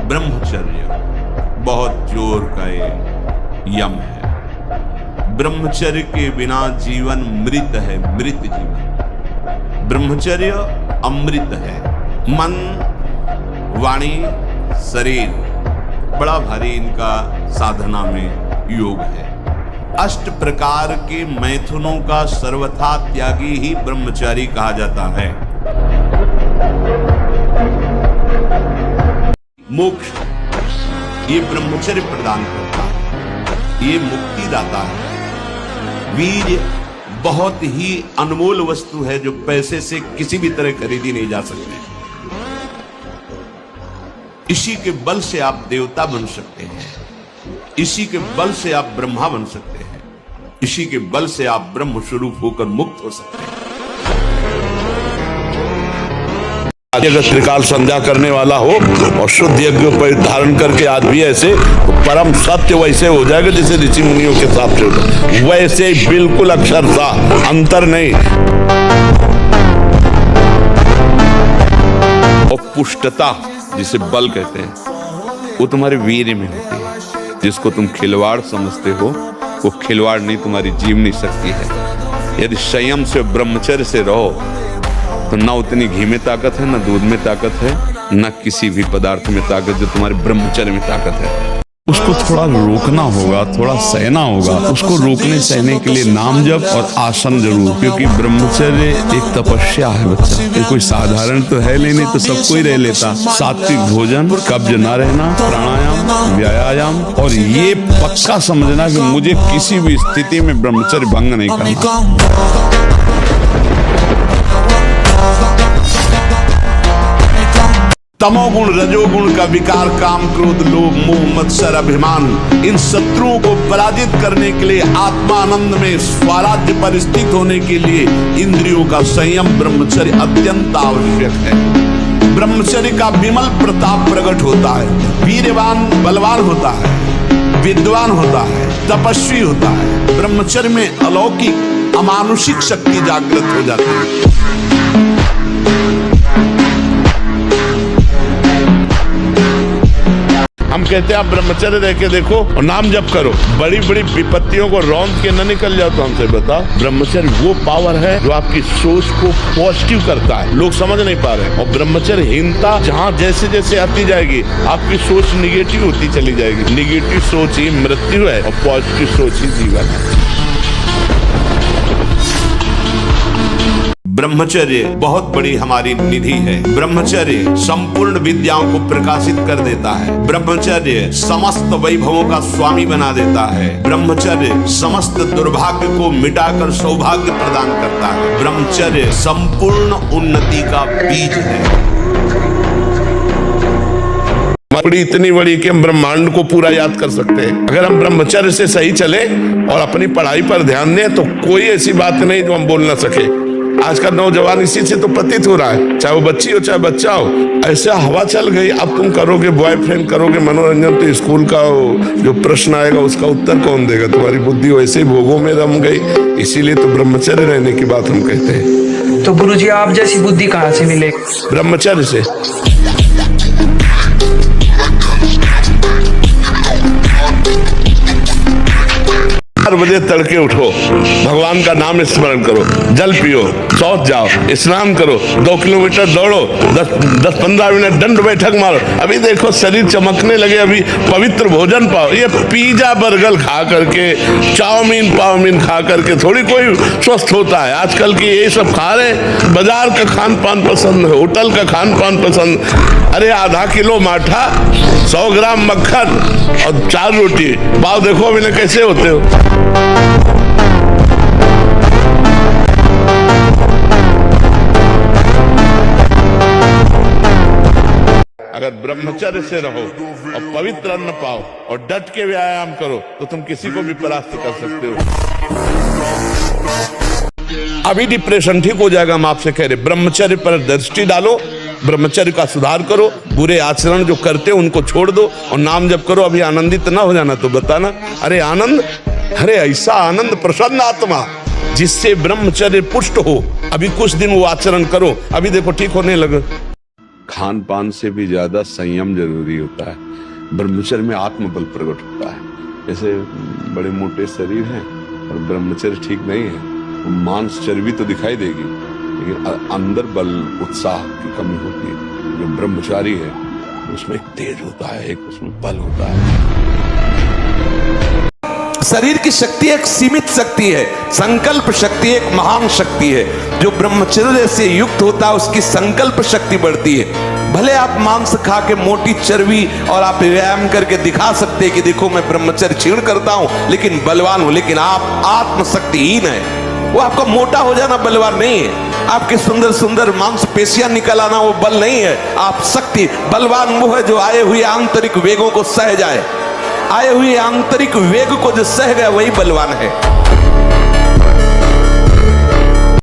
ब्रह्मचर्य बहुत जोर का यम है। ब्रह्मचर्य के बिना जीवन मृत है, मृत जीवन। ब्रह्मचर्य अमृत है। मन, वाणी, शरीर बड़ा भारी इनका साधना में योग है। अष्ट प्रकार के मैथुनों का सर्वथा त्यागी ही ब्रह्मचारी कहा जाता है। मोक्ष ये ब्रह्मचर्य प्रदान करता है, ये मुक्ति दाता है। वीर्य बहुत ही अनमोल वस्तु है जो पैसे से किसी भी तरह खरीदी नहीं जा सकती। इसी के बल से आप देवता बन सकते हैं, इसी के बल से आप ब्रह्मा बन सकते हैं, इसी के बल से आप ब्रह्म स्वरूप होकर मुक्त हो सकते हैं। अगर त्रिकाल संध्या करने वाला हो और शुद्ध यज्ञ पर धारण करके आज भी ऐसे परम सत्य वैसे हो जाएगा जैसे ऋषि मुनियों के हिसाब से होता, वैसे बिल्कुल अक्षरशः अंतर नहीं। और पुष्टता जिसे बल कहते हैं वो तुम्हारे वीर्य में होती है। जिसको तुम खिलवाड़ समझते हो वो खिलवाड़ नहीं, तुम्हारी जीवनी शक्ति है। यदि संयम से ब्रह्मचर्य से रहो तो ना उतनी घी में ताकत है, ना दूध में ताकत है, ना किसी भी पदार्थ में ताकत जो तुम्हारे ब्रह्मचर्य में ताकत है। उसको थोड़ा रोकना होगा, थोड़ा सहना होगा। उसको रोकने सहने के लिए नाम जप और आसन जरूर, क्योंकि ब्रह्मचर्य एक तपस्या है बच्चा। ये कोई साधारण तो है नहीं तो सब कोई रह लेता। सात्विक भोजन, कब्ज न रहना, प्राणायाम, व्यायाम, और ये पक्का समझना कि मुझे किसी भी स्थिति में ब्रह्मचर्य भंग नहीं करना। तमोगुण, रजोगुण का विकार, काम, क्रोध, लोभ, मोह, मत्सर, अभिमान, इन शत्रुओं को पराजित करने के लिए, आत्मानंद में स्वराज्य पर स्थित होने के लिए इंद्रियों का संयम ब्रह्मचर्य अत्यंत आवश्यक है। ब्रह्मचर्य का विमल प्रताप प्रकट होता है। वीरवान बलवान होता है, विद्वान होता है, तपस्वी होता है। ब्रह्मचर्य में अलौकिक अमानुषिक शक्ति जागृत हो जाती है। हम कहते हैं आप ब्रह्मचर्य रह के देखो और नाम जप करो, बड़ी बड़ी विपत्तियों को रौंद के न निकल जाओ। तो हमसे बताओ, ब्रह्मचर्य वो पावर है जो आपकी सोच को पॉजिटिव करता है। लोग समझ नहीं पा रहे। और ब्रह्मचर्यहीनता जहाँ जैसे जैसे आती जाएगी आपकी सोच निगेटिव होती चली जाएगी। निगेटिव सोच ही मृत्यु है और पॉजिटिव सोच ही जीवन है। ब्रह्मचर्य बहुत बड़ी हमारी निधि है। ब्रह्मचर्य संपूर्ण विद्याओं को प्रकाशित कर देता है। ब्रह्मचर्य समस्त वैभवों का स्वामी बना देता है। ब्रह्मचर्य समस्त दुर्भाग्य को मिटाकर सौभाग्य प्रदान करता है। ब्रह्मचर्य संपूर्ण उन्नति का बीज है। बड़ी इतनी बड़ी कि हम ब्रह्मांड को पूरा याद कर सकते हैं। अगर हम ब्रह्मचर्य से सही चले और अपनी पढ़ाई पर ध्यान दें तो कोई ऐसी बात नहीं जो हम बोल ना सके। आज का नौजवान इसी से तो प्रतीत हो रहा है, चाहे वो बच्ची हो चाहे बच्चा हो। ऐसा हवा चल गई, अब तुम करोगे बॉयफ्रेंड, करोगे मनोरंजन, तो स्कूल का जो प्रश्न आएगा उसका उत्तर कौन देगा? तुम्हारी बुद्धि वैसे ही भोगों में रम गई। इसीलिए तो ब्रह्मचर्य रहने की बात हम कहते हैं। तो गुरुजी आप जैसी बुद्धि कहाँ से मिले? ब्रह्मचर्य से। 4 बजे तड़के उठो, भगवान का नाम स्मरण करो, जल पियो, शौच जाओ, स्नान करो, 2 किलोमीटर दौड़ो, 10-15 मिनट दंड बैठक मारो। अभी देखो शरीर चमकने लगे। अभी पवित्र भोजन पाओ। ये पिज्जा बर्गर खा करके, चाउमीन पाउमीन खा करके थोड़ी कोई स्वस्थ होता है। आजकल की ये सब खा रहे, बाजार का खान पान पसंद है, होटल का खान पान पसंद। अरे आधा किलो माठा, 100 ग्राम मक्खन और 4 रोटी, पाव देखो अभी कैसे होते हो। अगर ब्रह्मचर्य से रहो और पवित्र अन्न पाओ और डट के व्यायाम करो तो तुम किसी को भी परास्त कर सकते हो। अभी डिप्रेशन ठीक हो जाएगा, हम आपसे कह रहे। ब्रह्मचर्य पर दृष्टि डालो, ब्रह्मचर्य का सुधार करो, बुरे आचरण जो करते हो उनको छोड़ दो और नाम जप करो। अभी आनंदित ना हो जाना तो बताना, अरे आनंद, अरे ऐसा आनंद, प्रसन्न आत्मा जिससे ब्रह्मचर्य पुष्ट हो। अभी कुछ दिन वो आचरण करो, अभी देखो ठीक होने लगे। खान पान से भी ज्यादा संयम जरूरी होता है। ब्रह्मचर्य में आत्मबल प्रकट होता है। जैसे बड़े मोटे शरीर हैं और ब्रह्मचर्य ठीक नहीं है, तो मांस चर्बी तो दिखाई देगी, लेकिन अंदर बल उत्साह की कमी होती है। जो ब्रह्मचारी है उसमें एक तेज होता है, एक उसमें बल होता है। शरीर की शक्ति एक सीमित शक्ति है, संकल्प शक्ति एक महान शक्ति है। जो ब्रह्मचर्य से युक्त होता है उसकी संकल्प शक्ति बढ़ती है। भले आप मांस खा के मोटी चर्बी और आप व्यायाम करके दिखा सकते हैं कि देखो मैं ब्रह्मचर्य क्षीण करता हूं लेकिन बलवान हूं, लेकिन आप आत्मशक्तिहीन है। वो आपका मोटा हो जाना बलवान नहीं है, आपके सुंदर सुंदर मांसपेशियां निकल आना वो बल नहीं है। आप शक्ति बलवान वो है जो आए हुए आंतरिक वेगों को सह जाए। आए हुए आंतरिक वेग को जो सह गया वही बलवान है।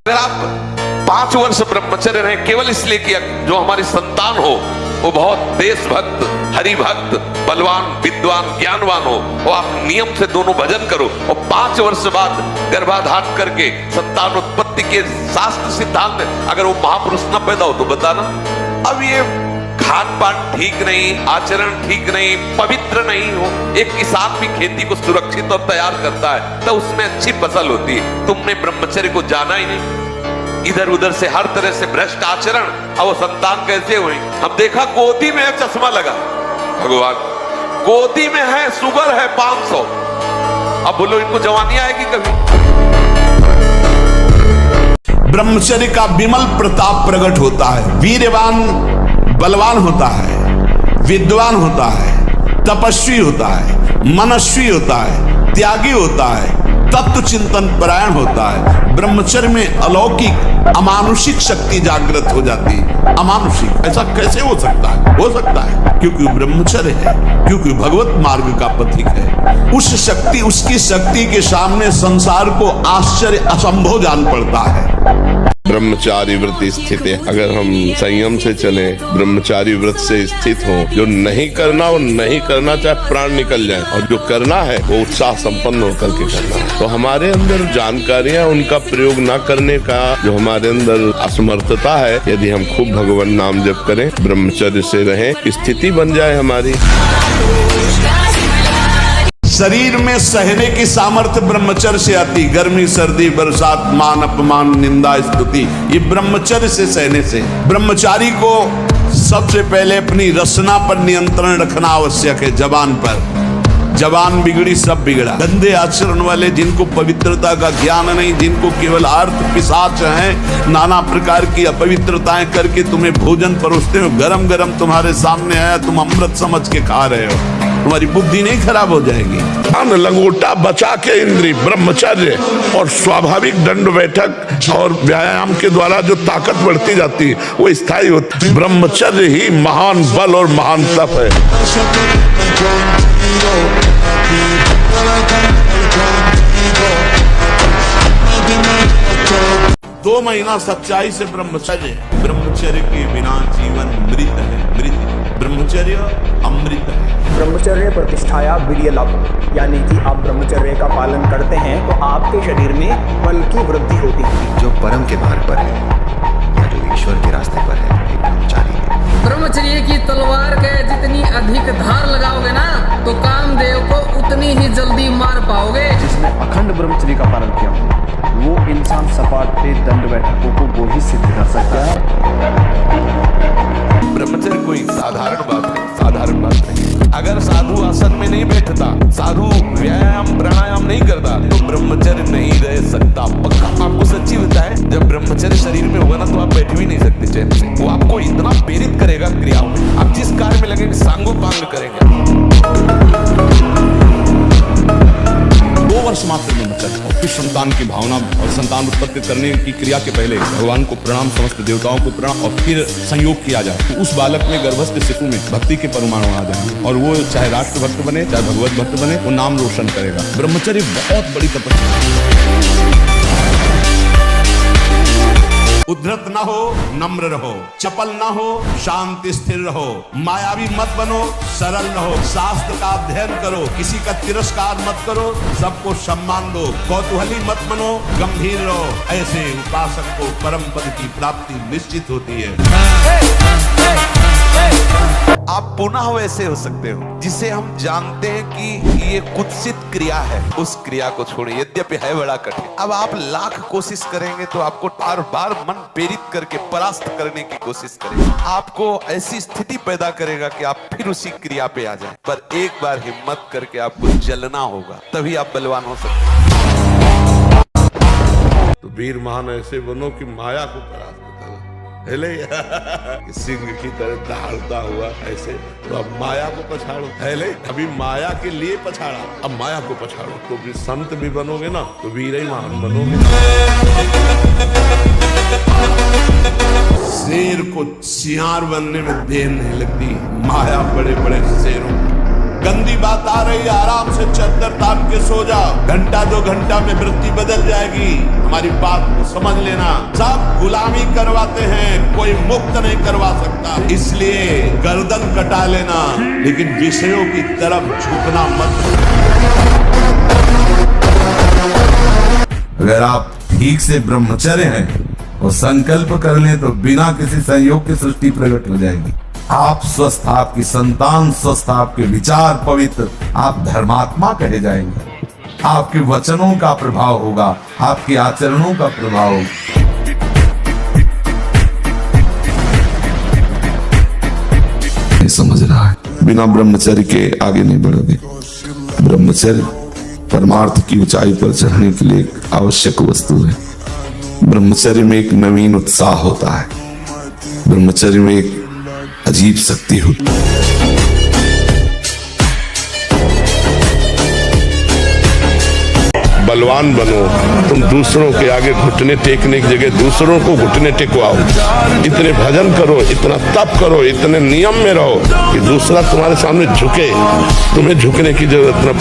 अगर आप 5 वर्ष ब्रह्मचर्य रहे केवल इसलिए कि जो हमारी संतान हो वो बहुत देशभक्त, हरिभक्त, बलवान, विद्वान, ज्ञानवान हो, वो आप नियम से दोनों भजन करो और 5 वर्ष बाद गर्भाधान करके संतान उत्पत्ति के शास्त्र सिद्धांत अगर वो महापुरुष न पैदा हो तो बताना। अब ये खान पान ठीक नहीं, आचरण ठीक नहीं, पवित्र नहीं हो। एक किसान भी खेती को सुरक्षित और तैयार करता है तो उसमें अच्छी फसल होती है। तुमने ब्रह्मचर्य को जाना ही नहीं, इधर उधर से हर तरह से भ्रष्ट आचरण, अब वो संतान कैसे हुई? अब देखा गोदी में है चश्मा लगा, भगवान गोदी में है, शुगर है 500। अब बोलो इनको जवानी आएगी कभी? ब्रह्मचर्य का विमल प्रताप प्रकट होता है। वीरवान बलवान होता है, विद्वान होता है, तपस्वी होता है, मनस्वी होता है, त्यागी होता है, तत्व चिंतन परायण होता है। ब्रह्मचर्य में अलौकिक अमानुषिक शक्ति जागृत हो जाती है। अमानुषिक ऐसा कैसे हो सकता है? हो सकता है क्योंकि ब्रह्मचर्य है, क्योंकि भगवत मार्ग का पथिक है। उस शक्ति, उसकी शक्ति के सामने संसार को आश्चर्य असंभव जान पड़ता है। ब्रह्मचारी व्रत स्थित है। अगर हम संयम से चले, ब्रह्मचारी व्रत से स्थित हो, जो नहीं करना वो नहीं करना, चाहे प्राण निकल जाए, और जो करना है वो उत्साह संपन्न होकर के करना है। तो हमारे अंदर जानकारियां, उनका प्रयोग न करने का जो हमारे अंदर असमर्थता है, यदि हम खूब भगवान नाम जप करें, ब्रह्मचर्य से रहें, स्थिति बन जाए हमारी। शरीर में सहने की सामर्थ्य ब्रह्मचर्य से आती। गर्मी, सर्दी, बरसात, मान अपमान, निंदा, स्तुति, ये ब्रह्मचर्य से सहने से। ब्रह्मचारी को सबसे पहले अपनी रसना पर नियंत्रण रखना आवश्यक है। जबान पर, जबान बिगड़ी सब बिगड़ा। गंदे आचरण वाले, जिनको पवित्रता का ज्ञान नहीं, जिनको केवल अर्थ पिशाच हैं, नाना प्रकार की अपवित्रताएं करके तुम्हें भोजन परोसते हो, गरम गरम तुम्हारे सामने आया, तुम अमृत समझ के खा रहे हो, तुम्हारी बुद्धि नहीं खराब हो जाएगी। अन्न लंगोटा बचा के इंद्री, ब्रह्मचर्य और स्वाभाविक दंड बैठक और व्यायाम के द्वारा जो ताकत बढ़ती जाती है वो स्थायी होती है। ब्रह्मचर्य ही महान बल और महान तप है। 2 महीना सच्चाई से ब्रह्मचर्य। ब्रह्मचर्य के बिना जीवन मृत है, मृत। ब्रह्मचर्य अमृत है। ब्रह्मचर्य प्रतिष्ठाया वीर्य लाभ, यानी कि आप ब्रह्मचर्य का पालन करते हैं तो आपके शरीर में बल की वृद्धि होती है। जो परम के मार्ग पर है या जो ईश्वर के रास्ते पर है, एक ब्रह्मचारी है। ब्रह्मचर्य की तलवार के जितनी अधिक धार लगाओगे ना तो कामदेव को उतनी ही जल्दी मार पाओगे। जिसने अखंड ब्रह्मचर्य का पालन किया वो इंसान सपाटे दंड बैठकों को वो ही सिद्ध कर सकता है। ब्रह्मचर्य कोई साधारण बात नहीं, साधारण बात नहीं। अगर साधु आसन में नहीं बैठता, साधु व्यायाम प्राणायाम नहीं करता तो ब्रह्मचर्य नहीं रह सकता। पक्का आपको सच्ची बताए, जब ब्रह्मचर्य शरीर में होगा ना तो आप बैठ भी नहीं सकते चैन से। वो आपको इतना प्रेरित करेगा क्रियाओं में, आप जिस कार्य में लगेंगे सांगोपांग करेंगे। 2 वर्ष मात्र ब्रह्मचर्य और फिर संतान की भावना और संतान उत्पत्ति करने की क्रिया के पहले भगवान को प्रणाम, समस्त देवताओं को प्रणाम, और फिर संयोग किया जाए तो उस बालक में, गर्भस्थ शिशु में भक्ति के परमाणु आ जाएंगे और वो चाहे राष्ट्र भक्त बने, चाहे भगवत भक्त बने, वो नाम रोशन करेगा। ब्रह्मचर्य बहुत बड़ी तपस्या। उद्धत न हो, नम्र रहो, चपल न हो, शांति स्थिर रहो, मायावी मत बनो, सरल रहो, शास्त्र का अध्ययन करो, किसी का तिरस्कार मत करो, सबको सम्मान दो, कौतूहली मत बनो, गंभीर रहो। ऐसे उपासक को परम पद की प्राप्ति निश्चित होती है। आप पुनः वैसे हो सकते हो जिसे हम जानते हैं कि ये कुत्सित क्रिया है, उस क्रिया को छोड़िए, यद्यपि है बड़ा कठिन। अब आप लाख कोशिश करेंगे तो आपको बार बार मन प्रेरित करके परास्त करने की कोशिश करेगा, आपको ऐसी स्थिति पैदा करेगा कि आप फिर उसी क्रिया पे आ जाएं। पर एक बार हिम्मत करके आपको जलना होगा, तभी आप बलवान हो सकते हैं। तो वीर महान ऐसे बनो कि माया को परास्त करो। हेले सिंह की तरह दहाड़ता हुआ ऐसे, तो अब माया को पछाड़ो। हेले अभी माया के लिए पछाड़ा, अब माया को पछाड़ो, तो भी संत भी बनोगे ना, तो वीर ही महान बनोगे। शेर को सियार बनने में देर नहीं लगती, माया बड़े बड़े शेरों। गंदी बात आ रही, आराम से चद्दर तान के सो जाओ, घंटा 2 घंटा में वृत्ति बदल जाएगी। हमारी बात को समझ लेना, सब गुलामी करवाते हैं, कोई मुक्त नहीं करवा सकता, इसलिए गर्दन कटा लेना, लेकिन विषयों की तरफ झुकना मत। अगर आप ठीक से ब्रह्मचर्य हैं और संकल्प कर लें तो बिना किसी संयोग की सृष्टि प्रकट हो जाएगी। आप स्वस्थ, आपकी संतान स्वस्थ, आपके विचार पवित्र, आप धर्मात्मा कहे जाएंगे। आपके वचनों का प्रभाव होगा, आपके आचरणों का प्रभाव होगा। समझ रहा है, बिना ब्रह्मचर्य के आगे नहीं बढ़ोगे। ब्रह्मचर्य परमार्थ की ऊंचाई पर चढ़ने के लिए एक आवश्यक वस्तु है। ब्रह्मचर्य में एक नवीन उत्साह होता है, ब्रह्मचर्य में एक अजीब शक्ति होती है। बलवान बनो, तुम दूसरों के आगे घुटने टेकने की जगह दूसरों को घुटने टेकवाओ। इतने भजन करो, इतना तप करो, इतने नियम में रहो कि दूसरा तुम्हारे सामने झुके। तुम्हें झुकने की जरूरत न